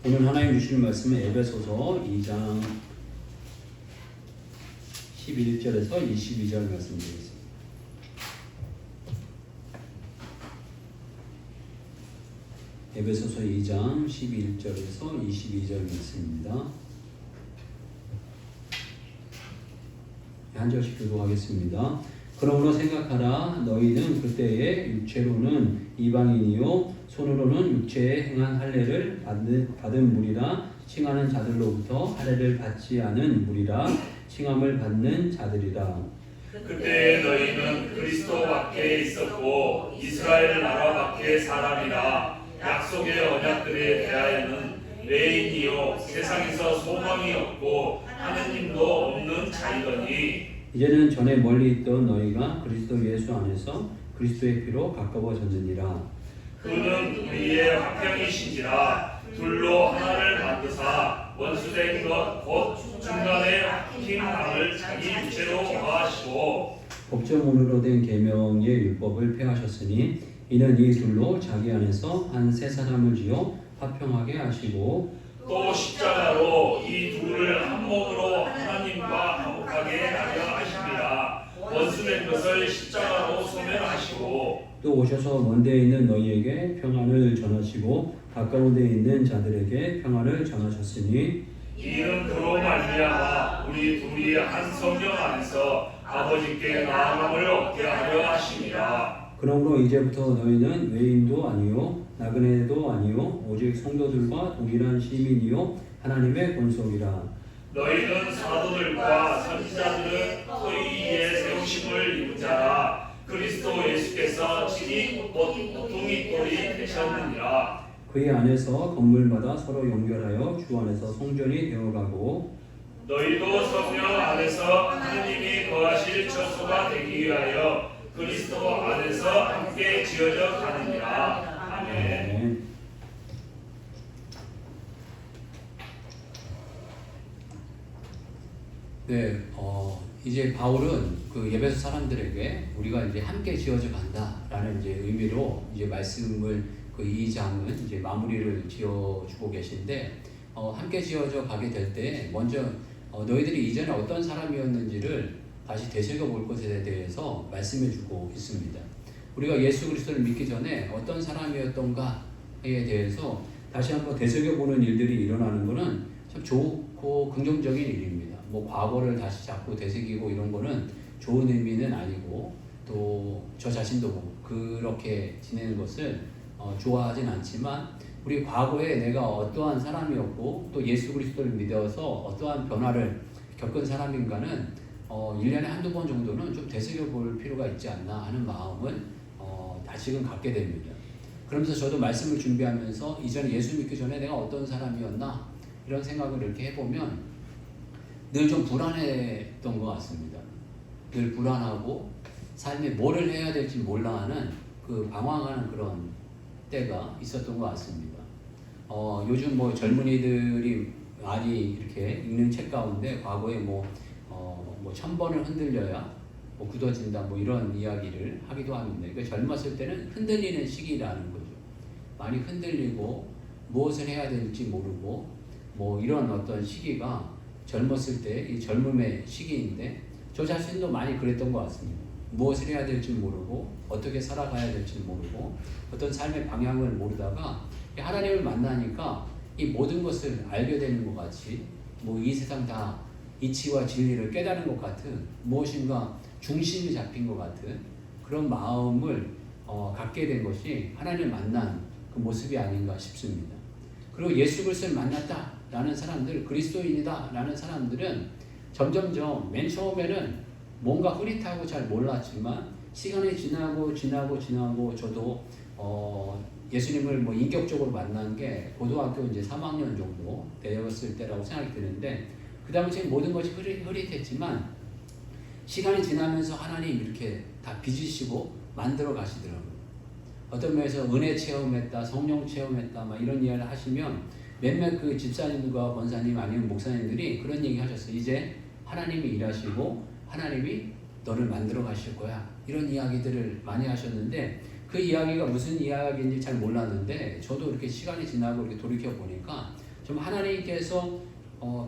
오늘 하나님 주시는 말씀은 에베소서 2장 11절에서 22절 말씀드리겠습니다. 에베소서 2장 11절에서 22절 말씀입니다. 한 절씩 교독하겠습니다. 그러므로 생각하라. 너희는 그때의 육체로는 이방인이요 손으로는 육체에 행한 할례를 받은 무리라 칭하는 자들로부터 할례를 받지 않은 무리라 칭함을 받는 자들이라. 그때 너희는 그리스도 밖에 있었고 이스라엘 나라 밖의 사람이라. 약속의 언약들에 대하여는 외인이요 세상에서 소망이 없고 하느님도 없는 자이더니 이제는 전에 멀리 있던 너희가 그리스도 예수 안에서 그리스도의 피로 가까워졌느니라. 그는 우리의 화평이신지라. 둘로 하나를 만드사 원수된 것 곧 중간에 낀 강을 자기 육체로 화하시고 법조문으로 된 계명의 율법을 폐하셨으니 이는 이 둘로 자기 안에서 한 세 사람을 지어 화평하게 하시고 또 십자가로 이 둘을 한 몸으로 하나님과 화목하게 하려 하심이라. 원수된 것을 십자가로 소멸하시고 또 오셔서 먼데 있는 너희에게 평안을 전하시고 가까운 데 있는 자들에게 평안을 전하셨으니 이는 그로 말미암아 우리 둘이 한 성령 안에서 아버지께 나아감을 얻게 하려 하심이라. 그러므로 이제부터 너희는 외인도 아니요 나그네도 아니요 오직 성도들과 동일한 시민이요 하나님의 권속이라. 너희는 사도들과 선지자들은 소위 이에 세우심을 입은 자라. 그리스도 예수께서 친히 보통이 꼴이 되셨느니라. 그의 안에서 건물마다 서로 연결하여 주 안에서 성전이 되어가고 너희도 성령 안에서 하느님이 거하실 처소가 되기 위하여 그리스도 안에서 함께 지어져 가느니라. 아멘. 네, 이제 바울은 그 에베소 사람들에게 우리가 이제 함께 지어져 간다라는 이제 의미로 이제 말씀을 그 2장은 이제 마무리를 지어주고 계신데, 함께 지어져 가게 될 때 먼저 너희들이 이전에 어떤 사람이었는지를 다시 되새겨 볼 것에 대해서 말씀해주고 있습니다. 우리가 예수 그리스도를 믿기 전에 어떤 사람이었던가에 대해서 다시 한번 되새겨 보는 일들이 일어나는 것은 참 좋고 긍정적인 일입니다. 뭐 과거를 다시 자꾸 되새기고 이런 거는 좋은 의미는 아니고 또 저 자신도 뭐 그렇게 지내는 것을 좋아하진 않지만 우리 과거에 내가 어떠한 사람이었고 또 예수 그리스도를 믿어서 어떠한 변화를 겪은 사람인가는 1년에 한두 번 정도는 좀 되새겨 볼 필요가 있지 않나 하는 마음을 다시금 갖게 됩니다. 그러면서 저도 말씀을 준비하면서 이전에 예수 믿기 전에 내가 어떤 사람이었나 이런 생각을 이렇게 해보면 늘 좀 불안했던 것 같습니다. 늘 불안하고 삶에 뭐를 해야 될지 몰라 하는 그 방황하는 그런 때가 있었던 것 같습니다. 요즘 뭐 젊은이들이 많이 이렇게 읽는 책 가운데 과거에 뭐 1000번을 흔들려야 뭐 굳어진다 뭐 이런 이야기를 하기도 합니다. 그러니까 젊었을 때는 흔들리는 시기라는 거죠. 많이 흔들리고 무엇을 해야 될지 모르고 뭐 이런 어떤 시기가 젊었을 때 이 젊음의 시기인데 저 자신도 많이 그랬던 것 같습니다. 무엇을 해야 될지 모르고 어떻게 살아가야 될지 모르고 어떤 삶의 방향을 모르다가 하나님을 만나니까 이 모든 것을 알게 되는 것 같이 뭐 이 세상 다 이치와 진리를 깨달은 것 같은 무엇인가 중심이 잡힌 것 같은 그런 마음을 갖게 된 것이 하나님을 만난 그 모습이 아닌가 싶습니다. 그리고 예수 그리스도를 만났다라는 사람들, 그리스도인이다라는 사람들은 점점점 맨 처음에는 뭔가 흐릿하고 잘 몰랐지만 시간이 지나고 저도 예수님을 뭐 인격적으로 만난 게 고등학교 이제 3학년 정도 되었을 때라고 생각이 드는데 그 당시에 모든 것이 흐릿했지만 시간이 지나면서 하나님 이렇게 다 빚으시고 만들어 가시더라고요. 어떤 면에서 은혜 체험했다, 성령 체험했다 막 이런 이야기를 하시면 몇몇 그 집사님과 권사님 아니면 목사님들이 그런 얘기 하셨어요. 이제 하나님이 일하시고 하나님이 너를 만들어 가실 거야. 이런 이야기들을 많이 하셨는데 그 이야기가 무슨 이야기인지 잘 몰랐는데 저도 이렇게 시간이 지나고 이렇게 돌이켜 보니까 좀 하나님께서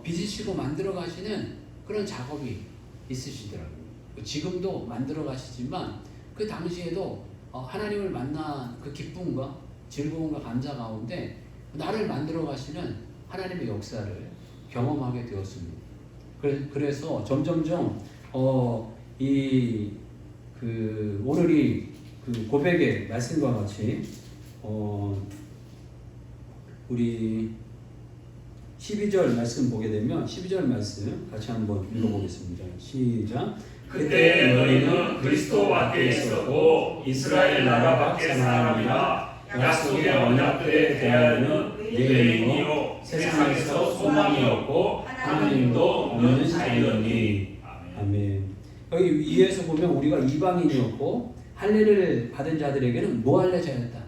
빚으시고 만들어 가시는 그런 작업이 있으시더라고요. 지금도 만들어 가시지만 그 당시에도 하나님을 만난 그 기쁨과 즐거움과 감사 가운데 나를 만들어 가시는 하나님의 역사를 경험하게 되었습니다. 그래서 점점점 오늘이 그 고백의 말씀과 같이 우리 12절 말씀 보게 되면 12절 말씀 같이 한번 읽어보겠습니다. 시작. 그때 너희는 그리스도 밖에 있었고 이스라엘 나라 밖의 사람이라 약속의 언약들에 대하여는 유대인이요 세상에서 소망이 없고 하나님도 없는 자이더니. 아멘. 여기 위에서 보면 우리가 이방인이었고 할례를 받은 자들에게는 무할례자였다.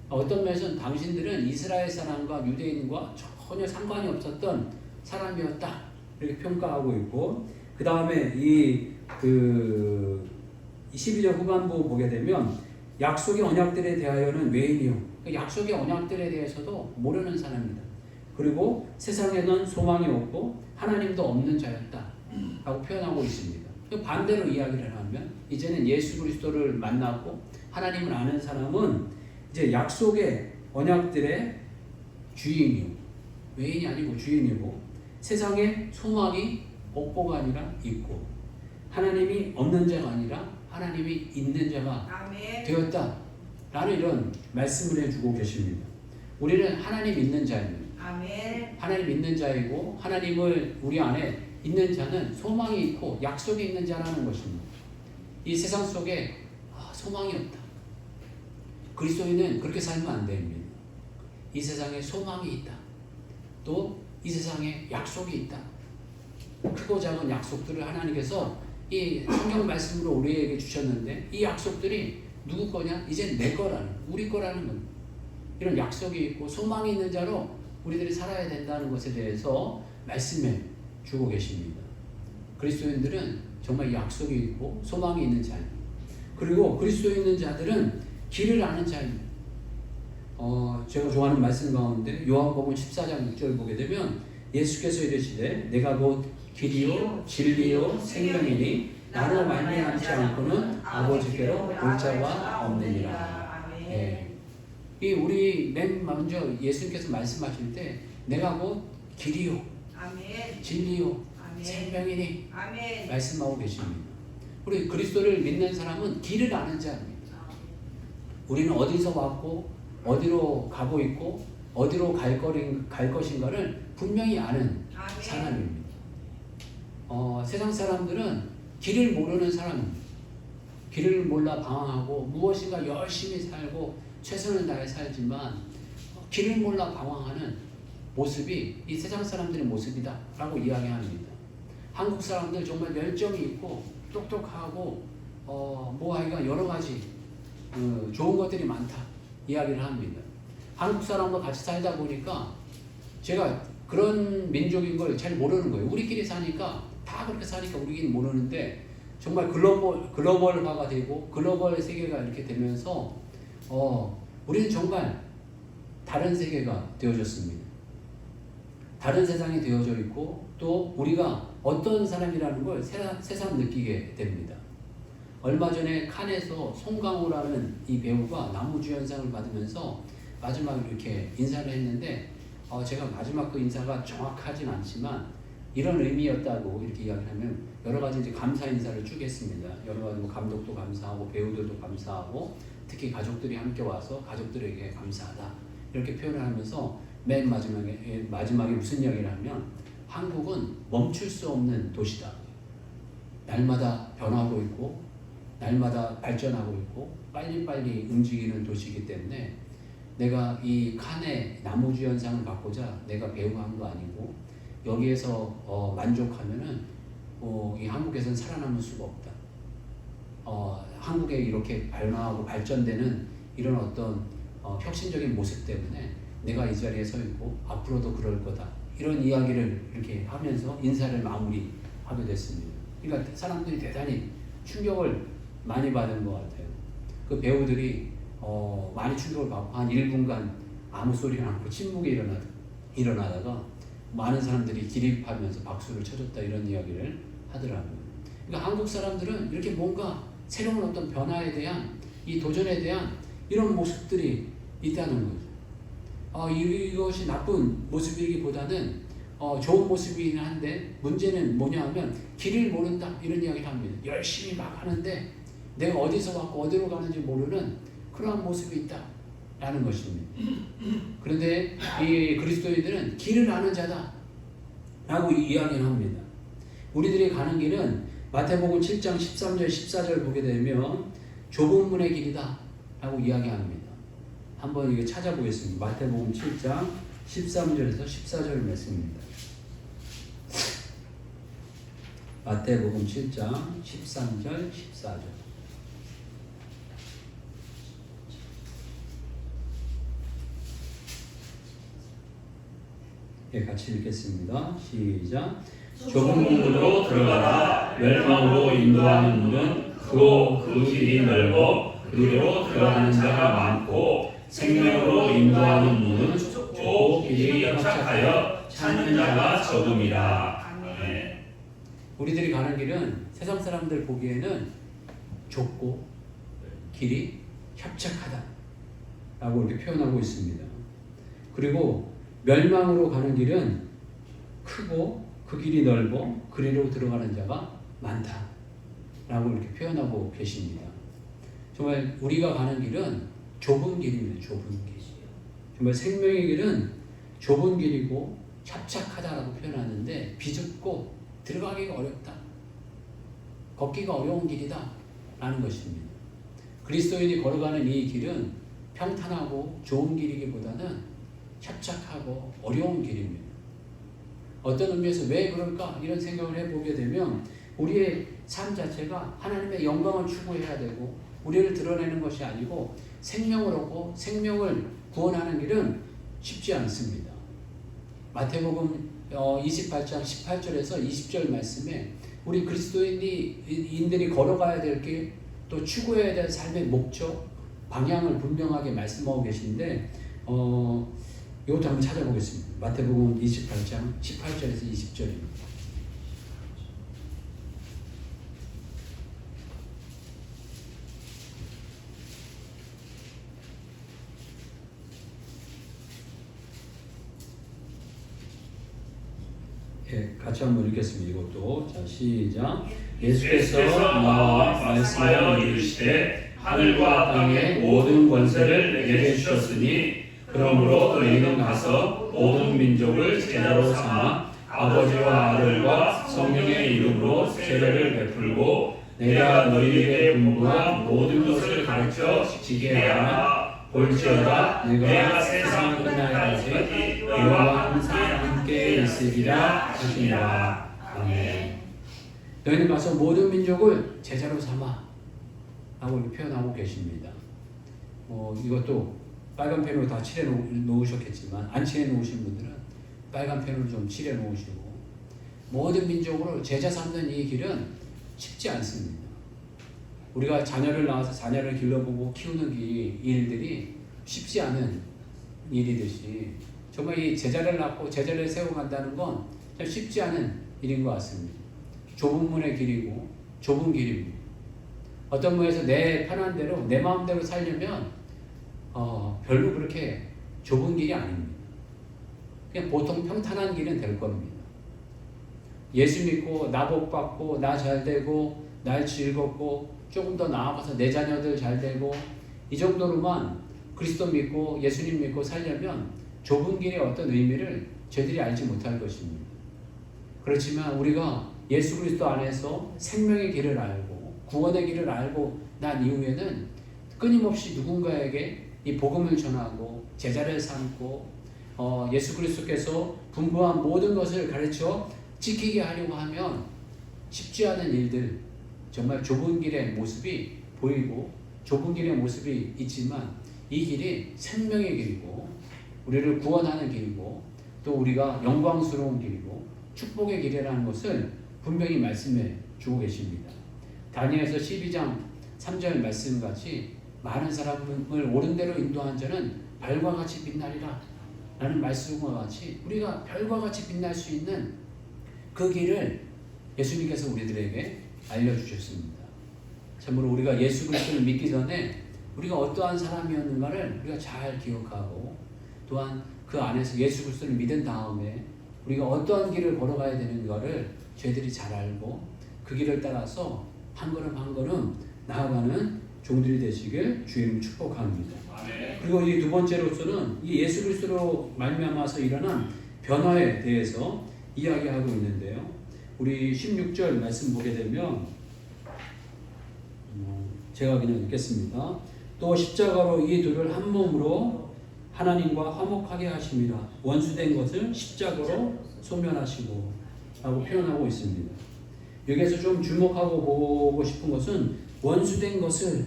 어떤 면에서는 당신들은 이스라엘 사람과 유대인과 전혀 상관이 없었던 사람이었다 이렇게 평가하고 있고, 그 다음에 이 12절 후반부 보게 되면 약속의 언약들에 대하여는 외인이요, 약속의 언약들에 대해서도 모르는 사람이다. 그리고 세상에는 소망이 없고 하나님도 없는 자였다 라고 표현하고 있습니다. 반대로 이야기를 하면 이제는 예수 그리스도를 만났고 하나님을 아는 사람은 이제 약속의 언약들의 주인이요, 외인이 아니고 주인이고, 세상에 소망이 없고가 아니라 있고, 하나님이 없는 자가 아니라 하나님이 있는 자가 되었다 라는 이런 말씀을 해주고 계십니다. 우리는 하나님 있는 자입니다. 하나님 있는 자이고, 하나님을 우리 안에 있는 자는 소망이 있고 약속이 있는 자라는 것입니다. 이 세상 속에 소망이 없다, 그리스도인은 그렇게 살면 안 됩니다. 이 세상에 소망이 있다, 또 이 세상에 약속이 있다. 크고 작은 약속들을 하나님께서 이 성경 말씀으로 우리에게 주셨는데, 이 약속들이 누구 거냐? 이제 내 거라는, 우리 거라는 겁니다. 이런 약속이 있고 소망이 있는 자로 우리들이 살아야 된다는 것에 대해서 말씀해 주고 계십니다. 그리스도인들은 정말 약속이 있고 소망이 있는 자입니다. 그리고 그리스도에 있는 자들은 길을 아는 자입니다. 제가 좋아하는 말씀 가운데 요한복음 14장 6절 보게 되면 예수께서 이르시되 내가 곧 길이요 진리요 생명이니 나로 말미암지 않고는 아버지께로 올 자가 없느니라. 이 우리 맨 먼저 예수님께서 말씀하실 때 내가 곧 길이요 진리요 생명이니 말씀하고 계십니다. 우리 그리스도를 믿는 사람은 길을 아는 자입니다. 우리는 어디서 왔고 어디로 가고 있고 어디로 갈 것인가를 분명히 아는 사람입니다. 세상 사람들은 길을 모르는 사람입니다. 길을 몰라 방황하고 무엇인가 열심히 살고 최선을 다해 살지만 길을 몰라 방황하는 모습이 이 세상 사람들의 모습이다 라고 이야기합니다. 한국 사람들 정말 열정이 있고 똑똑하고 하여간 여러 가지 좋은 것들이 많다 이야기를 합니다. 한국 사람과 같이 살다 보니까 제가 그런 민족인 걸 잘 모르는 거예요. 우리끼리 사니까 다 그렇게 사니까 우리끼리 모르는데, 정말 글로벌화가 되고 글로벌 세계가 이렇게 되면서 우리는 정말 다른 세계가 되어졌습니다. 다른 세상이 되어져 있고, 또 우리가 어떤 사람이라는 걸 새삼 느끼게 됩니다. 얼마 전에 칸에서 송강호라는 이 배우가 나무주연상을 받으면서 마지막에 이렇게 인사를 했는데, 제가 마지막 그 인사가 정확하진 않지만 이런 의미였다고 이렇게 이야기를 하면 여러 가지 이제 감사 인사를 쭉 했습니다. 여러 가지 감독도 감사하고 배우들도 감사하고 특히 가족들이 함께 와서 가족들에게 감사하다 이렇게 표현을 하면서 맨 마지막에 무슨 이야기를 하면 한국은 멈출 수 없는 도시다. 날마다 변하고 있고 날마다 발전하고 있고 빨리빨리 움직이는 도시이기 때문에 내가 이 칸의 나무주연상을 받고자 내가 배우한 거 아니고 여기에서 만족하면은 이 한국에서는 살아남을 수가 없다. 한국에 이렇게 변화하고 발전되는 이런 어떤 혁신적인 모습 때문에 내가 이 자리에 서 있고 앞으로도 그럴 거다. 이런 이야기를 이렇게 하면서 인사를 마무리하게 됐습니다. 그러니까 사람들이 대단히 충격을 많이 받은 것 같아요. 그 배우들이 많이 충격을 받고 한 1분간 아무 소리가 않고 침묵이 일어나다가 많은 사람들이 기립하면서 박수를 쳐줬다 이런 이야기를 하더라고요. 그러니까 한국 사람들은 이렇게 뭔가 새로운 어떤 변화에 대한 이 도전에 대한 이런 모습들이 있다는 거죠. 이것이 나쁜 모습이기보다는 좋은 모습이긴 한데 문제는 뭐냐 하면 길을 모른다 이런 이야기를 합니다. 열심히 막 하는데 내가 어디서 왔고 어디로 가는지 모르는 그러한 모습이 있다 라는 것입니다. 그런데 이 그리스도인들은 길을 아는 자다 라고 이야기를 합니다. 우리들이 가는 길은 마태복음 7장 13절 14절 보게 되면 좁은 문의 길이다 라고 이야기합니다. 한번 이게 찾아보겠습니다. 마태복음 7장 13절에서 14절 말씀입니다. 마태복음 7장 13절 14절. 예, 같이 읽겠습니다. 시작. 좁은 문으로 들어가라. 멸망으로 인도하는 문은 크고 그 길이 넓어 그리로 들어가는 자가 많고 생명으로 인도하는 문은 좁고 길이 협착하여 찾는 자가 적음이라. 아멘. 우리들이 가는 길은 세상 사람들 보기에는 좁고 길이 협착하다 라고 이렇게 표현하고 있습니다. 그리고 멸망으로 가는 길은 크고 그 길이 넓어 그리로 들어가는 자가 많다 라고 이렇게 표현하고 계십니다. 정말 우리가 가는 길은 좁은 길입니다. 좁은 길. 정말 생명의 길은 좁은 길이고 협착하다라고 표현하는데 비좁고 들어가기가 어렵다. 걷기가 어려운 길이다 라는 것입니다. 그리스도인이 걸어가는 이 길은 평탄하고 좋은 길이기보다는 협착하고 어려운 길입니다. 어떤 의미에서 왜 그럴까 이런 생각을 해보게 되면 우리의 삶 자체가 하나님의 영광을 추구해야 되고 우리를 드러내는 것이 아니고 생명을 얻고 생명을 구원하는 길은 쉽지 않습니다. 마태복음 28장 18절에서 20절 말씀에 우리 그리스도인들이 걸어가야 될 길, 또 추구해야 될 삶의 목적, 방향을 분명하게 말씀하고 계신데 이것도 한번 찾아보겠습니다. 마태복음 28장 18절에서 20절입니다. 예, 같이 한번 읽겠습니다. 이것도. 자, 시작. 예수께서 나와 말씀하여 이르시되 하늘과 땅의 모든 권세를 내게 주셨으니 그러므로 너희는 가서 모든 민족을 제자로 삼아 아버지와 아들과 성령의 이름으로 세례를 베풀고 내가 너희에게 분부한 모든 것을 가르쳐 지키게 하라. 볼지어다 내가 세상 끝날까지 너희와 항상 함께 있으리라 하시니라. 아멘. 너희는 가서 모든 민족을 제자로 삼아 라고 표현하고 계십니다. 이것도 빨간 펜으로 다 칠해 놓으셨겠지만 안 칠해 놓으신 분들은 빨간 펜으로 좀 칠해 놓으시고 모든 민족으로 제자 삼는 이 길은 쉽지 않습니다. 우리가 자녀를 낳아서 자녀를 길러보고 키우는 이 일들이 쉽지 않은 일이듯이 정말 이 제자를 낳고 제자를 세워간다는 건 참 쉽지 않은 일인 것 같습니다. 좁은 문의 길이고 좁은 길입니다. 어떤 면에서 내 편한 대로 내 마음대로 살려면 별로 그렇게 좁은 길이 아닙니다. 그냥 보통 평탄한 길은 될 겁니다. 예수 믿고 나 복 받고 나 잘 되고 날 즐겁고 조금 더 나아가서 내 자녀들 잘 되고 이 정도로만 그리스도 믿고 예수님 믿고 살려면 좁은 길의 어떤 의미를 저희들이 알지 못할 것입니다. 그렇지만 우리가 예수 그리스도 안에서 생명의 길을 알고 구원의 길을 알고 난 이후에는 끊임없이 누군가에게 이 복음을 전하고 제자를 삼고 예수 그리스도께서 분부한 모든 것을 가르쳐 지키게 하려고 하면 쉽지 않은 일들, 정말 좁은 길의 모습이 보이고 좁은 길의 모습이 있지만 이 길이 생명의 길이고 우리를 구원하는 길이고 또 우리가 영광스러운 길이고 축복의 길이라는 것을 분명히 말씀해 주고 계십니다. 다니엘서 12장 3절 말씀같이 많은 사람을 옳은 대로 인도한 자는 발과 같이 빛나리라 라는 말씀과 같이 우리가 별과 같이 빛날 수 있는 그 길을 예수님께서 우리들에게 알려주셨습니다. 참으로 우리가 예수 그리스도를 믿기 전에 우리가 어떠한 사람이었는가를 우리가 잘 기억하고, 또한 그 안에서 예수 그리스도를 믿은 다음에 우리가 어떠한 길을 걸어가야 되는가를 저희들이 잘 알고 그 길을 따라서 한 걸음 한 걸음 나아가는 종들이 되시길 주님 축복합니다. 그리고 이 두 번째로서는 이 예수 그리스도로 말미암아서 일어난 변화에 대해서 이야기하고 있는데요. 우리 16절 말씀 보게 되면 제가 그냥 읽겠습니다. 또 십자가로 이 둘을 한 몸으로 하나님과 화목하게 하심이라. 원수된 것을 십자가로 소멸하시고 라고 표현하고 있습니다. 여기에서 좀 주목하고 보고 싶은 것은 원수된 것을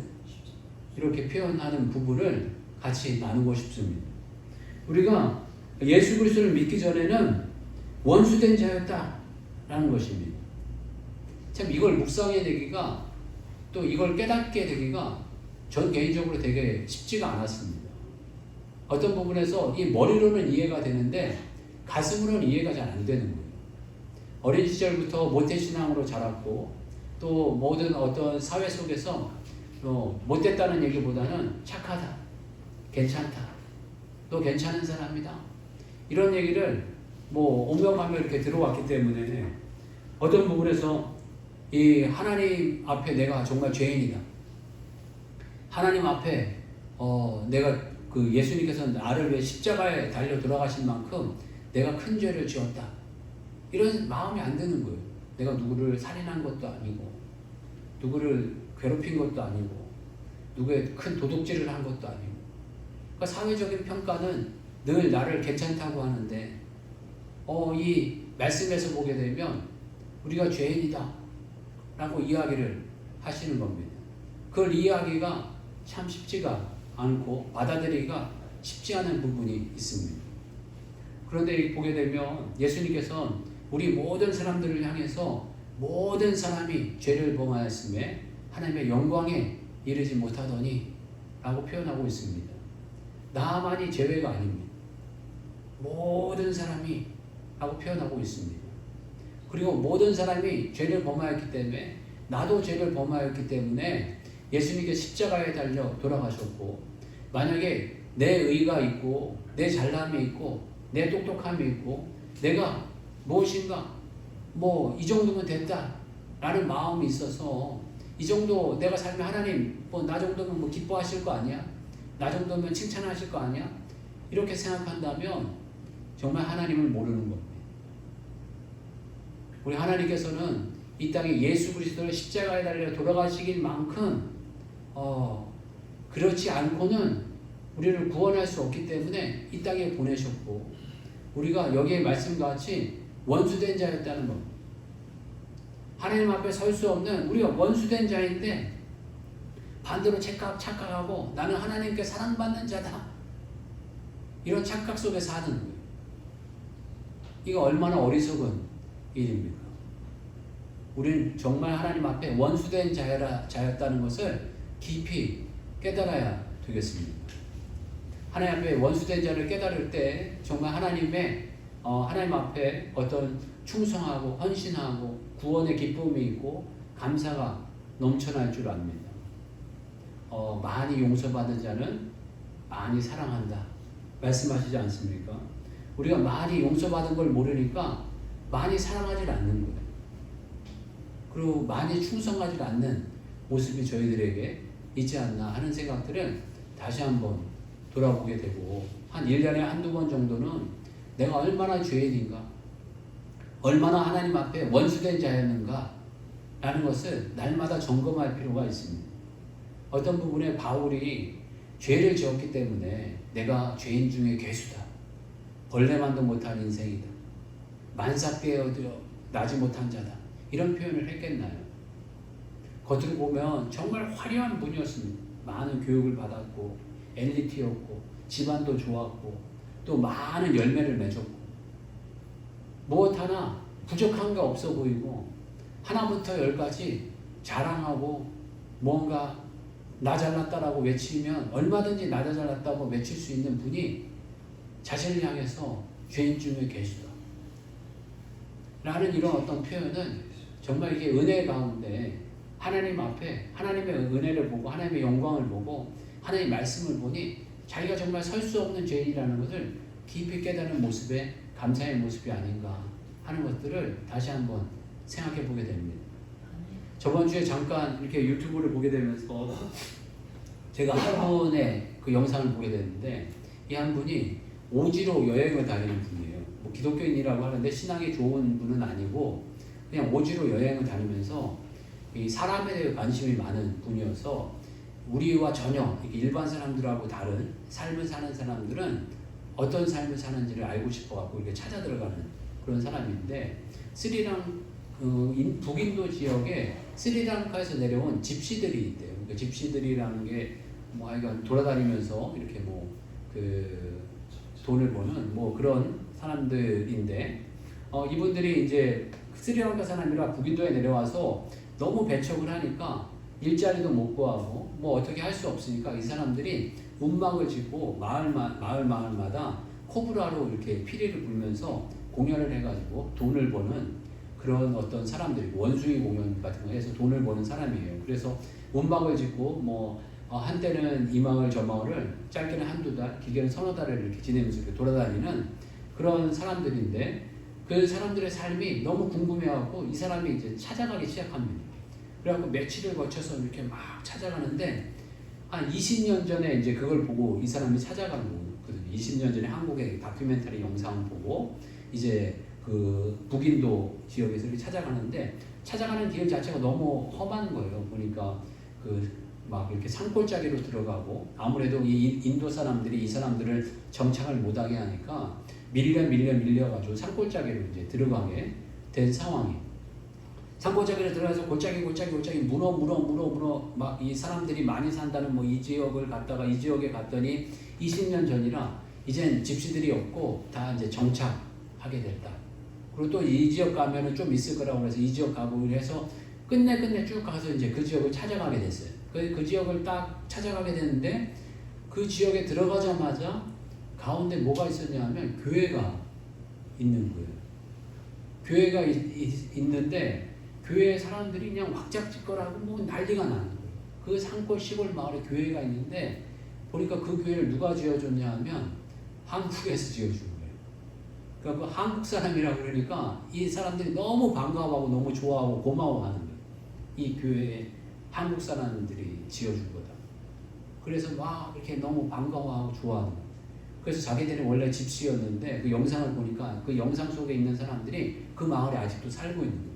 이렇게 표현하는 부분을 같이 나누고 싶습니다. 우리가 예수 그리스도를 믿기 전에는 원수된 자였다라는 것입니다. 참 이걸 묵상해야 되기가, 또 이걸 깨닫게 되기가 전 개인적으로 되게 쉽지가 않았습니다. 어떤 부분에서 이 머리로는 이해가 되는데 가슴으로는 이해가 잘 안 되는 거예요. 어린 시절부터 모태신앙으로 자랐고, 또 모든 어떤 사회 속에서 못됐다는 얘기보다는 착하다, 괜찮다, 또 괜찮은 사람이다, 이런 얘기를 오며 가며 이렇게 들어왔기 때문에 어떤 부분에서 이 하나님 앞에 내가 정말 죄인이다, 하나님 앞에 내가 그 예수님께서 나를 위해 십자가에 달려 돌아가신 만큼 내가 큰 죄를 지었다, 이런 마음이 안 드는 거예요. 내가 누구를 살인한 것도 아니고, 누구를 괴롭힌 것도 아니고, 누구의 큰 도둑질을 한 것도 아니고. 그러니까 사회적인 평가는 늘 나를 괜찮다고 하는데, 이 말씀에서 보게 되면 우리가 죄인이다 라고 이야기를 하시는 겁니다. 그걸 이해하기가 참 쉽지가 않고 받아들이기가 쉽지 않은 부분이 있습니다. 그런데 보게 되면 예수님께서는 우리 모든 사람들을 향해서 모든 사람이 죄를 범하였음에 하나님의 영광에 이르지 못하더니 라고 표현하고 있습니다. 나만이 제외가 아닙니다. 모든 사람이 라고 표현하고 있습니다. 그리고 모든 사람이 죄를 범하였기 때문에, 나도 죄를 범하였기 때문에 예수님께 십자가에 달려 돌아가셨고, 만약에 내 의가 있고 내 잘남이 있고 내 똑똑함이 있고 내가 무엇인가 이 정도면 됐다 라는 마음이 있어서, 이 정도 내가 살면 하나님 나 정도면 기뻐하실 거 아니야? 나 정도면 칭찬하실 거 아니야? 이렇게 생각한다면 정말 하나님을 모르는 겁니다. 우리 하나님께서는 이 땅에 예수 그리스도를 십자가에 달려 돌아가시길 만큼 그렇지 않고는 우리를 구원할 수 없기 때문에 이 땅에 보내셨고, 우리가 여기에 말씀과 같이 원수된 자였다는 겁니다. 하나님 앞에 설 수 없는 우리가 원수된 자인데 반대로 착각하고 나는 하나님께 사랑받는 자다, 이런 착각 속에 사는 거예요. 이거 얼마나 어리석은 일입니까? 우리는 정말 하나님 앞에 원수된 자였다는 것을 깊이 깨달아야 되겠습니다. 하나님 앞에 원수된 자를 깨달을 때 정말 하나님 앞에 어떤 충성하고 헌신하고 구원의 기쁨이 있고 감사가 넘쳐날 줄 압니다. 많이 용서받은 자는 많이 사랑한다 말씀하시지 않습니까? 우리가 많이 용서받은 걸 모르니까 많이 사랑하지 않는 거예요. 그리고 많이 충성하지 않는 모습이 저희들에게 있지 않나 하는 생각들을 다시 한번 돌아보게 되고, 한 1년에 한두 번 정도는 내가 얼마나 죄인인가, 얼마나 하나님 앞에 원수된 자였는가 라는 것을 날마다 점검할 필요가 있습니다. 어떤 부분에 바울이 죄를 지었기 때문에 내가 죄인 중에 괴수다, 벌레만도 못한 인생이다, 만삭되어도 나지 못한 자다, 이런 표현을 했겠나요? 겉으로 보면 정말 화려한 분이었습니다. 많은 교육을 받았고 엘리트였고 집안도 좋았고 또 많은 열매를 맺었고 무엇 하나 부족한 게 없어 보이고 하나부터 열까지 자랑하고 뭔가 나 잘났다라고 외치면 얼마든지 나 잘났다고 외칠 수 있는 분이 자신을 향해서 죄인 중에 계시다 라는 이런 어떤 표현은 정말 이게 은혜 가운데 하나님 앞에 하나님의 은혜를 보고 하나님의 영광을 보고 하나님의 말씀을 보니 자기가 정말 설 수 없는 죄인이라는 것을 깊이 깨닫는 모습의 감사의 모습이 아닌가 하는 것들을 다시 한번 생각해 보게 됩니다. 저번 주에 잠깐 이렇게 유튜브를 보게 되면서 제가 한 분의 그 영상을 보게 됐는데 이 한 분이 오지로 여행을 다니는 분이에요. 뭐 기독교인이라고 하는데 신앙이 좋은 분은 아니고 그냥 오지로 여행을 다니면서 이 사람에 대해 관심이 많은 분이어서 우리와 전혀 일반 사람들하고 다른 삶을 사는 사람들은 어떤 삶을 사는지를 알고 싶어갖고 이렇게 찾아 들어가는 그런 사람인데 북인도 지역에 스리랑카에서 내려온 집시들이 있대요. 그러니까 집시들이라는 게 뭐 하여간 돌아다니면서 이렇게 뭐 그 돈을 버는 뭐 그런 사람들인데 이분들이 이제 스리랑카 사람이라 북인도에 내려와서 너무 배척을 하니까 일자리도 못 구하고 뭐 어떻게 할 수 없으니까 이 사람들이 움막을 짓고 마을마다 코브라로 이렇게 피리를 불면서 공연을 해가지고 돈을 버는 그런 어떤 사람들이 원숭이 공연 같은 거 해서 돈을 버는 사람이에요. 그래서 움막을 짓고 뭐 한때는 이 마을 저 마을을 짧게는 한두 달, 길게는 서너 달을 이렇게 지내면서 이렇게 돌아다니는 그런 사람들인데 그 사람들의 삶이 너무 궁금해하고 이 사람이 이제 찾아가기 시작합니다. 그래갖고 며칠을 거쳐서 이렇게 막 찾아가는데 한 20년 전에 이제 그걸 보고 이 사람이 찾아간 거거든요. 20년 전에 한국의 다큐멘터리 영상을 보고 이제 그 북인도 지역에서 이렇게 찾아가는데 찾아가는 길 자체가 너무 험한 거예요. 보니까 그 막 이렇게 산골짜기로 들어가고 아무래도 이 인도 사람들이 이 사람들을 정착을 못하게 하니까 밀려가지고 산골짜기로 이제 들어가게 된 상황이. 산골짜기로 들어가서 골짜기 물어 막 이 사람들이 많이 산다는 뭐 이 지역을 갔다가 이 지역에 갔더니 20년 전이라 이젠 집시들이 없고 다 이제 정착하게 됐다. 그리고 또 이 지역 가면은 좀 있을 거라고 해서 이 지역 가고 해서 끝내 쭉 가서 이제 그 지역을 찾아가게 됐어요. 그 지역을 딱 찾아가게 됐는데 그 지역에 들어가자마자 가운데 뭐가 있었냐면 교회가 있는 거예요. 교회가 있는데 교회 사람들이 그냥 왁작지껄하고 뭐 난리가 나는 거예요. 그 산골 시골 마을에 교회가 있는데 보니까 그 교회를 누가 지어줬냐 하면 한국에서 지어준 거예요. 그러니까 그 한국 사람이라고 그러니까 이 사람들이 너무 반가워하고 너무 좋아하고 고마워하는 거예요. 이 교회에 한국 사람들이 지어준 거다. 그래서 막 이렇게 너무 반가워하고 좋아하는 거예요. 그래서 자기들이 원래 집시였는데 그 영상을 보니까 그 영상 속에 있는 사람들이 그 마을에 아직도 살고 있는 거예요.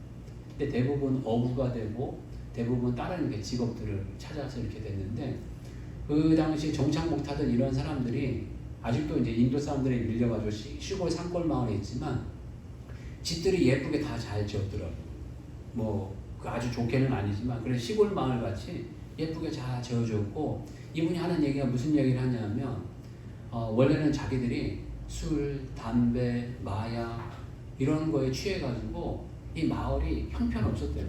근데 대부분 어부가 되고 대부분 다른 직업들을 찾아서 이렇게 됐는데 그 당시 정착 못하던 이런 사람들이 아직도 이제 인도 사람들에 밀려가지고 시골 산골 마을에 있지만 집들이 예쁘게 다 잘 지었더라고요. 뭐 아주 좋게는 아니지만 그래 시골 마을 같이 예쁘게 잘 지어졌고 이분이 하는 얘기가 무슨 얘기를 하냐면 원래는 자기들이 술, 담배, 마약 이런 거에 취해가지고 이 마을이 형편없었대요.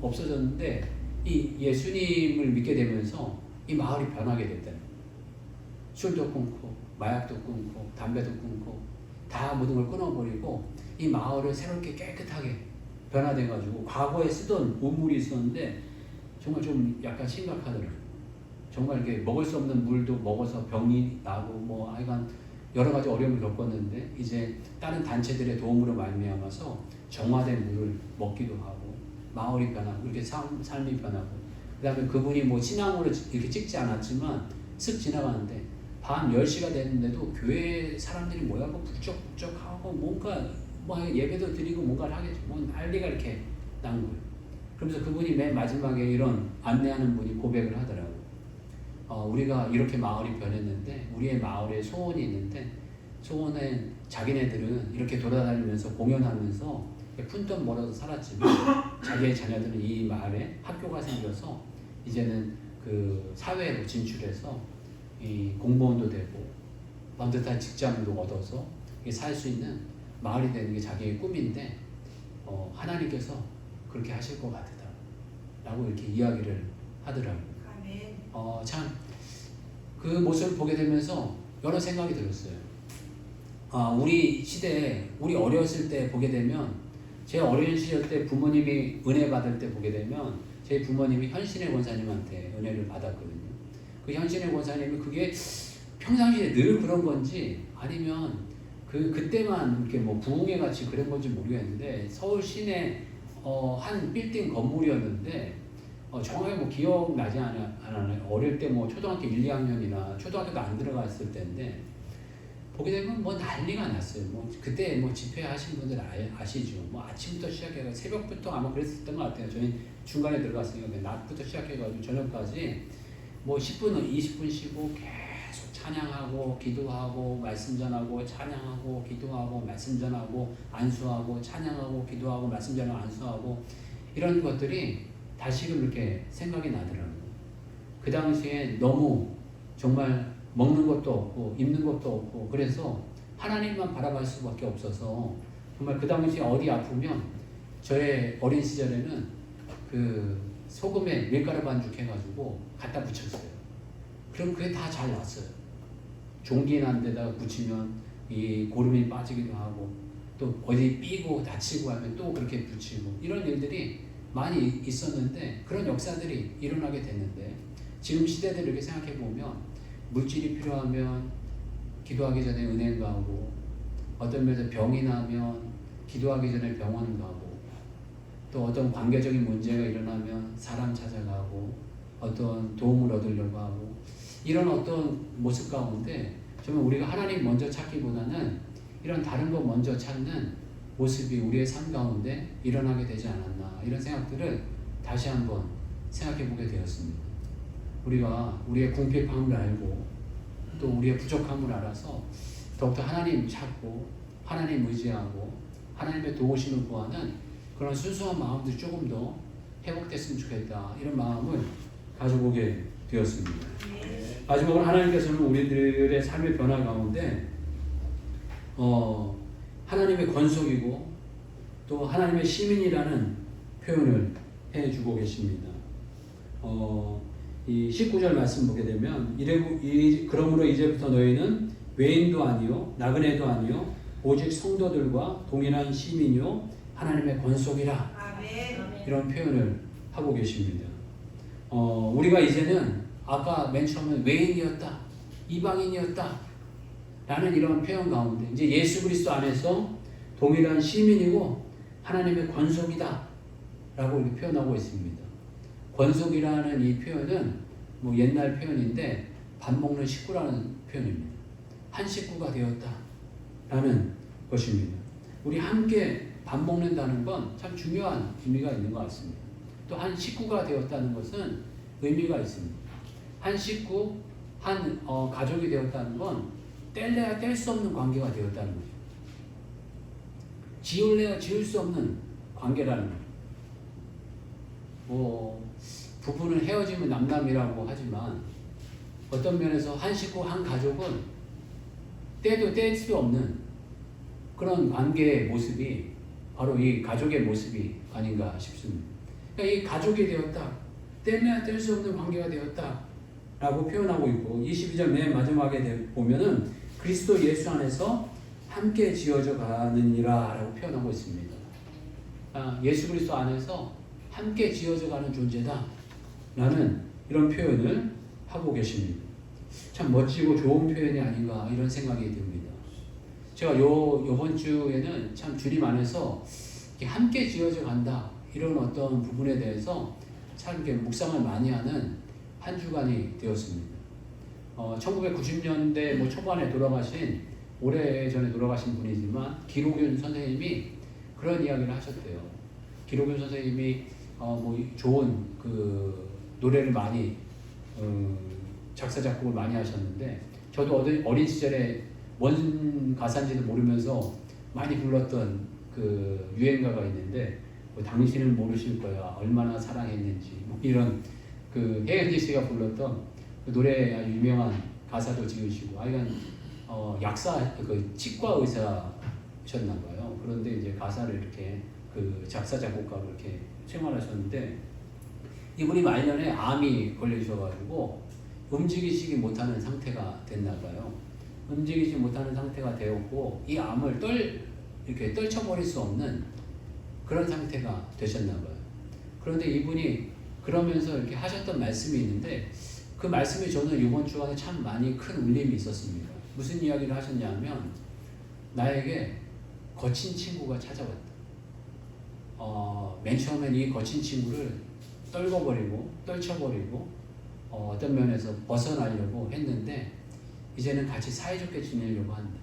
없어졌는데 이 예수님을 믿게 되면서 이 마을이 변하게 됐대요. 술도 끊고 마약도 끊고 담배도 끊고 다 모든 걸 끊어버리고 이 마을을 새롭게 깨끗하게 변화돼가지고 과거에 쓰던 우물이 있었는데 정말 좀 약간 심각하더라고요. 정말 이렇게 먹을 수 없는 물도 먹어서 병이 나고 뭐 하여간 여러 가지 어려움을 겪었는데 이제 다른 단체들의 도움으로 말미암아서 정화된 물을 먹기도 하고 마을이 변하고 이렇게 삶이 변하고 그다음에 그분이 뭐 신앙으로 이렇게 찍지 않았지만 쓱 지나가는데 밤 10시가 됐는데도 교회 사람들이 모여서 북적북적하고 뭔가 뭐 예배도 드리고 뭔가를 하겠죠. 뭐 난리가 이렇게 난 거예요. 그러면서 그분이 맨 마지막에 이런 안내하는 분이 고백을 하더라고요. 우리가 이렇게 마을이 변했는데 우리의 마을에 소원이 있는데 소원에 자기네들은 이렇게 돌아다니면서 공연하면서 푼돈 벌어서 살았지만 자기의 자녀들은 이 마을에 학교가 생겨서 이제는 그 사회로 진출해서 이 공무원도 되고 반듯한 직장도 얻어서 살 수 있는 마을이 되는 게 자기의 꿈인데 하나님께서 그렇게 하실 것 같다 라고 이렇게 이야기를 하더라고요. 참 그 모습을 보게 되면서 여러 생각이 들었어요. 우리 시대에 우리 어렸을 때 보게 되면 제 어린 시절 때 부모님이 은혜 받을 때 보게 되면 제 부모님이 현신의 권사님한테 은혜를 받았거든요. 그 현신의 권사님이 그게 평상시에 늘 그런 건지 아니면 그때만 이렇게 뭐 부흥회 같이 그런 건지 모르겠는데 서울 시내 한 빌딩 건물이었는데 정확하게 뭐 기억나지 않아요. 어릴 때 뭐 초등학교 1, 2학년이나 초등학교도 안 들어갔을 때인데 보게 되면 뭐 난리가 났어요. 뭐 그때 뭐 집회하신 분들 아시죠? 뭐 아침부터 시작해서 새벽부터 아마 그랬었던 것 같아요. 저희 중간에 들어갔으니까 낮부터 시작해가지고 저녁까지 뭐 10분, 20분 쉬고 계속 찬양하고 기도하고 말씀 전하고 찬양하고 기도하고 말씀 전하고 안수하고 찬양하고 기도하고 말씀 전하고 안수하고 이런 것들이 다시금 이렇게 생각이 나더라고요. 그 당시에 너무 정말 먹는 것도 없고 입는 것도 없고 그래서 하나님만 바라볼 수밖에 없어서 정말 그 당시에 어디 아프면 저의 어린 시절에는 그 소금에 밀가루 반죽 해가지고 갖다 붙였어요. 그럼 그게 다 잘 났어요. 종기 난 데다가 붙이면 이 고름이 빠지기도 하고 또 어디 삐고 다치고 하면 또 그렇게 붙이고 이런 일들이 많이 있었는데 그런 역사들이 일어나게 됐는데 지금 시대들 이렇게 생각해 보면 물질이 필요하면 기도하기 전에 은행 가고 어떤 면에서 병이 나면 기도하기 전에 병원 가고 또 어떤 관계적인 문제가 일어나면 사람 찾아가고 어떤 도움을 얻으려고 하고 이런 어떤 모습 가운데 정말 우리가 하나님 먼저 찾기보다는 이런 다른 거 먼저 찾는 모습이 우리의 삶 가운데 일어나게 되지 않았나 이런 생각들을 다시 한번 생각해 보게 되었습니다. 우리가 우리의 궁핍함을 알고 또 우리의 부족함을 알아서 더욱더 하나님 찾고 하나님 의지하고 하나님의 도우심을 구하는 그런 순수한 마음들이 조금 더 회복됐으면 좋겠다 이런 마음을 가져보게 되었습니다. 마지막으로 하나님께서는 우리들의 삶의 변화 가운데 하나님의 권속이고 또 하나님의 시민이라는 표현을 해주고 계십니다. 이 19절 말씀 보게 되면 그러므로 이제부터 너희는 외인도 아니요 나그네도 아니요 오직 성도들과 동일한 시민이요 하나님의 권속이라 아멘. 이런 표현을 하고 계십니다. 우리가 이제는 아까 맨 처음에 외인이었다 이방인이었다 라는 이런 표현 가운데 이제 예수 그리스도 안에서 동일한 시민이고 하나님의 권속이다 라고 이렇게 표현하고 있습니다. 권속이라는 이 표현은 뭐 옛날 표현인데 밥 먹는 식구라는 표현입니다. 한 식구가 되었다 라는 것입니다. 우리 함께 밥 먹는다는 건 참 중요한 의미가 있는 것 같습니다. 또 한 식구가 되었다는 것은 의미가 있습니다. 한 식구, 한 가족이 되었다는 건 뗄래야 뗄 수 없는 관계가 되었다는 거죠. 지울래야 지울 수 없는 관계라는 거죠. 뭐 부부는 헤어지면 남남이라고 하지만 어떤 면에서 한 식구, 한 가족은 떼도 뗄 수 없는 그런 관계의 모습이 바로 이 가족의 모습이 아닌가 싶습니다. 그러니까 이 가족이 되었다, 떼내야 뗄 수 없는 관계가 되었다 라고 표현하고 있고 22절 맨 마지막에 보면은 그리스도 예수 안에서 함께 지어져 가느니라 라고 표현하고 있습니다. 예수 그리스도 안에서 함께 지어져 가는 존재다 라는 이런 표현을 하고 계십니다. 참 멋지고 좋은 표현이 아닌가 이런 생각이 듭니다. 제가 요번 주에는 참 주님 안에서 함께 지어져 간다 이런 어떤 부분에 대해서 참 이렇게 묵상을 많이 하는 한 주간이 되었습니다. 1990년대 뭐 초반에 돌아가신 오래전에 돌아가신 분이지만 기록윤 선생님이 그런 이야기를 하셨대요. 기록윤 선생님이 뭐 좋은 그 노래를 많이 작사 작곡을 많이 하셨는데 저도 어린 시절에 뭔 가사인지도 모르면서 많이 불렀던 그 유행가가 있는데 뭐 당신은 모르실 거야 얼마나 사랑했는지 뭐 이런 그 혜은지 씨가 불렀던 그 노래 아주 유명한 가사도 지으시고 하여간 약사 그 치과 의사셨나 봐요. 그런데 이제 가사를 이렇게 그 작사 작곡가로 이렇게 생활하셨는데 이분이 말년에 암이 걸리셔가지고 움직이시기 못하는 상태가 됐나 봐요. 움직이지 못하는 상태가 되었고 이 암을 이렇게 떨쳐버릴 수 없는 그런 상태가 되셨나 봐요. 그런데 이분이 그러면서 이렇게 하셨던 말씀이 있는데 그 말씀이 저는 이번 주간에 참 많이 큰 울림이 있었습니다. 무슨 이야기를 하셨냐면 나에게 거친 친구가 찾아왔다. 맨 처음엔 이 거친 친구를 떨쳐버리고 어떤 면에서 벗어나려고 했는데 이제는 같이 사이좋게 지내려고 한다.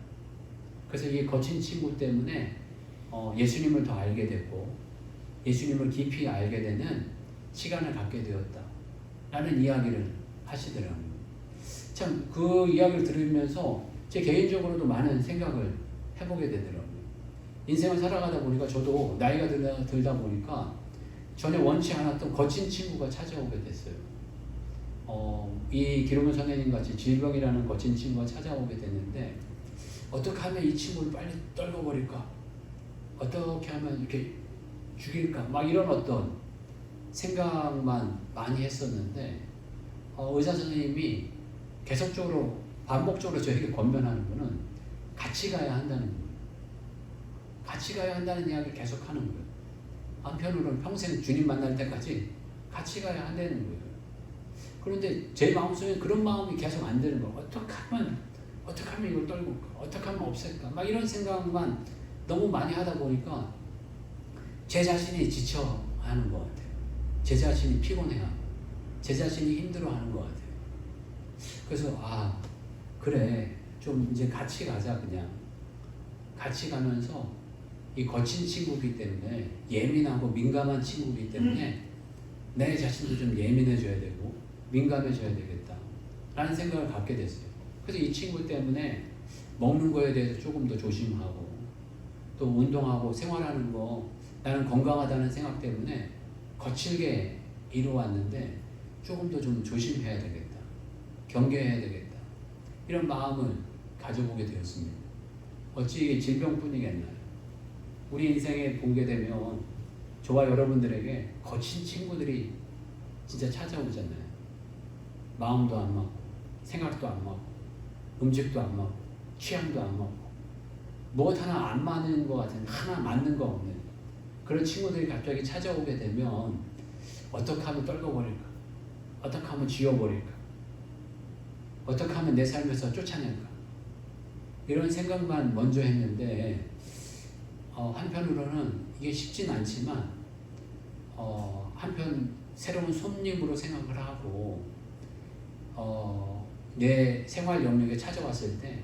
그래서 이 거친 친구 때문에 예수님을 더 알게 됐고 예수님을 깊이 알게 되는 시간을 갖게 되었다 라는 이야기를 하시더라고요. 참 그 이야기를 들으면서 제 개인적으로도 많은 생각을 해보게 되더라고요. 인생을 살아가다 보니까 저도 나이가 들다 보니까 전혀 원치 않았던 거친 친구가 찾아오게 됐어요. 이 기록은 선생님 같이 질병이라는 거친 친구가 찾아오게 됐는데 어떻게 하면 이 친구를 빨리 떨궈버릴까? 어떻게 하면 이렇게 죽일까? 막 이런 어떤 생각만 많이 했었는데 의사 선생님이 계속적으로 반복적으로 저에게 권면하는 거는 같이 가야 한다는 거예요. 같이 가야 한다는 이야기를 계속 하는 거예요. 한편으로는 평생 주님 만날 때까지 같이 가야 한다는 거예요. 그런데 제 마음속에 그런 마음이 계속 안 드는 거예요. 어떻게 하면 이걸 떨굴까? 어떻게 하면 없앨까? 막 이런 생각만 너무 많이 하다 보니까 제 자신이 지쳐하는 것 같아요. 제 자신이 피곤해하고 제 자신이 힘들어하는 것 같아요. 그래서 그래 좀 이제 같이 가자. 그냥 같이 가면서 이 거친 친구이기 때문에 예민하고 민감한 친구이기 때문에 내 자신도 좀 예민해져야 되고 민감해져야 되겠다 라는 생각을 갖게 됐어요. 그래서 이 친구 때문에 먹는 거에 대해서 조금 더 조심하고 또 운동하고 생활하는 거 나는 건강하다는 생각 때문에 거칠게 이루어왔는데 조금 더 좀 조심해야 되겠다. 경계해야 되겠다. 이런 마음을 가져보게 되었습니다. 어찌 이게 질병뿐이겠나요? 우리 인생에 보게 되면 저와 여러분들에게 거친 친구들이 진짜 찾아오잖아요. 마음도 안 맞고 생각도 안 맞고 음식도 안 맞고 취향도 안 맞고 무엇 하나 안 맞는 것 같은 하나 맞는 거 없는 그런 친구들이 갑자기 찾아오게 되면 어떻게 하면 떨궈버릴까? 어떻게 하면 지워버릴까? 어떻게 하면 내 삶에서 쫓아낼까? 이런 생각만 먼저 했는데 한편으로는 이게 쉽진 않지만 한편 새로운 손님으로 생각을 하고 내 생활 영역에 찾아왔을 때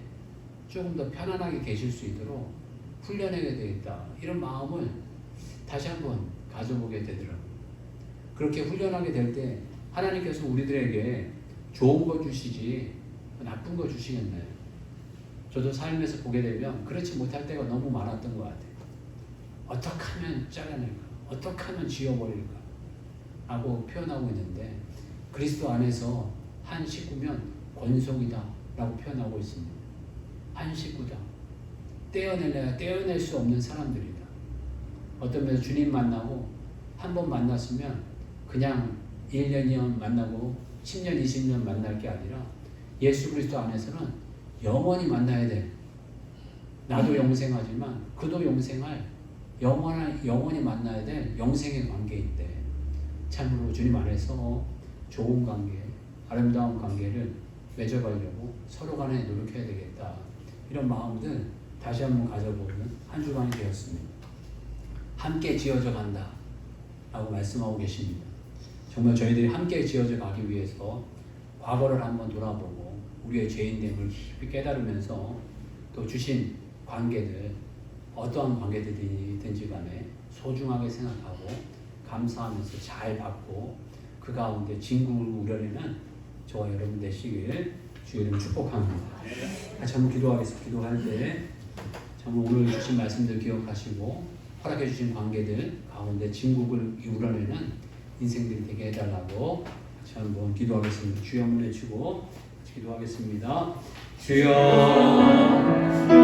조금 더 편안하게 계실 수 있도록 훈련하게 되겠다. 이런 마음을 다시 한번 가져보게 되더라고요. 그렇게 훈련하게 될 때 하나님께서 우리들에게 좋은 거 주시지 나쁜 거 주시겠나요? 저도 삶에서 보게 되면 그렇지 못할 때가 너무 많았던 것 같아요. 어떻게 하면 잘라낼까? 어떻게 하면 지워버릴까? 라고 표현하고 있는데 그리스도 안에서 한 식구면 권속이다 라고 표현하고 있습니다. 한 식구다. 떼어내야 떼어낼 수 없는 사람들이다. 어떤 면에서 주님 만나고 한 번 만났으면 그냥 1년, 2년 만나고 10년, 20년 만날 게 아니라 예수 그리스도 안에서는 영원히 만나야 돼. 나도 영생하지만 그도 영생할 영원히 만나야 될 영생의 관계인데 참으로 주님 안에서 좋은 관계, 아름다운 관계를 맺어가려고 서로 간에 노력해야 되겠다. 이런 마음들 다시 한번 가져보는 한 주간이 되었습니다. 함께 지어져 간다 라고 말씀하고 계십니다. 정말 저희들이 함께 지어져 가기 위해서 과거를 한번 돌아보고 우리의 죄인됨을 깊이 깨달으면서 또 주신 관계들 어떠한 관계들이든지 간에 소중하게 생각하고 감사하면서 잘 받고 그 가운데 진국을 우려내는 저와 여러분 되시길 주의 이름 축복합니다. 같이 한번 기도하겠습니다. 기도할 때 정말 오늘 주신 말씀들 기억하시고 허락해 주신 관계들 가운데 진국을 우려내는 인생들이 되게 해달라고 같이 한번 기도하겠습니다. 주여 한번 외치고 같이 기도하겠습니다. 주여